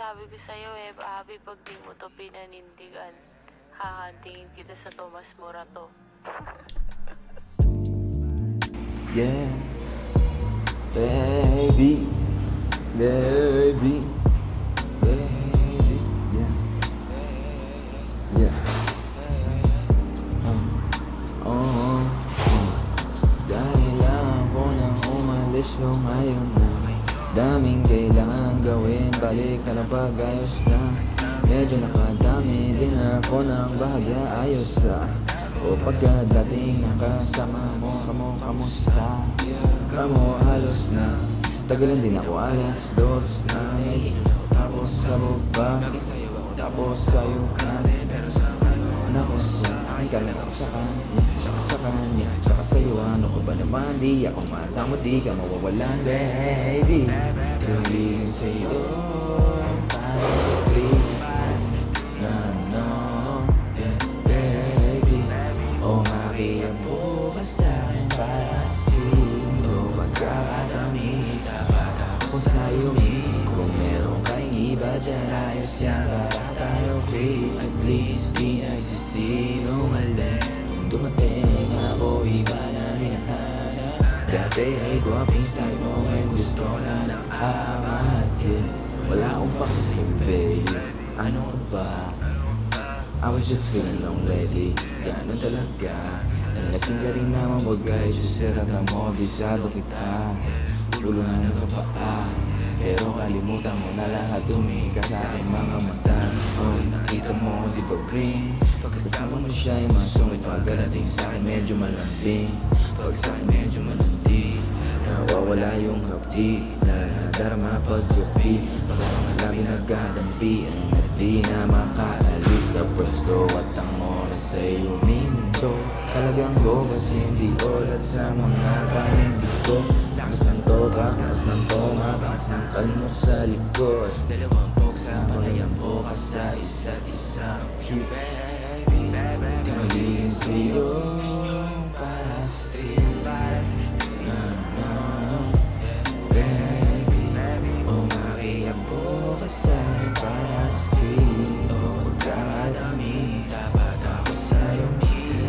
sabi ko sa'yo eh, Abby, pag di mo to pinanindigan, hahantingin kita sa Tomas Morato. Yeah, baby, baby, baby, yeah, yeah. Dahil lang ako nang umalis no ngayon na daming kailangan gawin, balik ka na pag-ayos na. Medyo nakadami din ako ng bahagya, ayos na. O pagkadating nakasama mo, kamusta? Kamo halos na, tagalan din ako alas 2 na. Tapos sabog pa, tapos sa'yo ka. Nako sa akin ka lang ako sa kanya, tsaka sa'yo ano ko ba naman, di ako matamo, di ka mawawalan, baby. Tuwing sa'yo, para sa street, no, yeah, baby. O makiyak mo ka sa'kin para sa street, o pagkakadami, dapat ako sa'yo. Kung meron kang iba dyan, ayos yan para tayo free. At least di nagsisinungaling. Kung dumating ako, iba na hinahanap. Dati ay guwaping style mo, ngayon gusto na ng amat, yeah. Wala akong pakisin, baby, ano ka ba? I was just feeling lonely, ganun talaga. Nalasing ka rin naman, wag ay susirata mo, bisado kita. Tulungan ka pa, pero kalimutan mo na lahat, tumingin ka sa aking mga mata. Oh, nakita mo, di ba green? Pagkasama mo siya ay masungit, pagkarating sa akin medyo malambing. Pag sa akin medyo malandi, nawawala yung hapdi, naradarama pag-gabi. Pagkakalabi nagdadampi, na di na makaalis sa pwesto. At ang oras ay huminto, talagang go kasi hindi ulat sa mga panindig ko. Lakas ng toba, lakas ng toma, lakas ng kalmo sa likod. Dalawang boksa, panayang bukas sa isa't isa. Cute baby, di magiging sa'yo para sa street. No, baby. O makiyak bukas sa'kin para sa street. O pagkakadami, dapat ako sa'yo.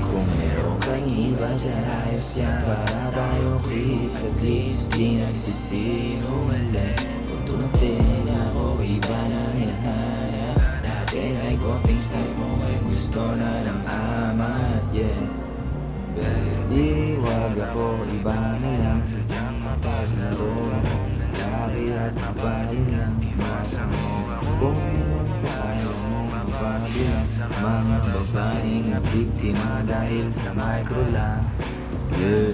Kung meron kang iba dyan, ayos yan para tayo free. At least di nagsisinungaling. Kung dumating ako, iba na hinahanap. Dati ay guwaping style mo, ngayon gusto na ng amat, yeah. Baby, wag ako, iba na lang. Sadyang mapaglaro akong lalaki at mabalin lang. Iwasan mo ako kung meron ka, ayaw mo mapabilang. Mga babaeng na biktima dahil sa micro lang, yeah.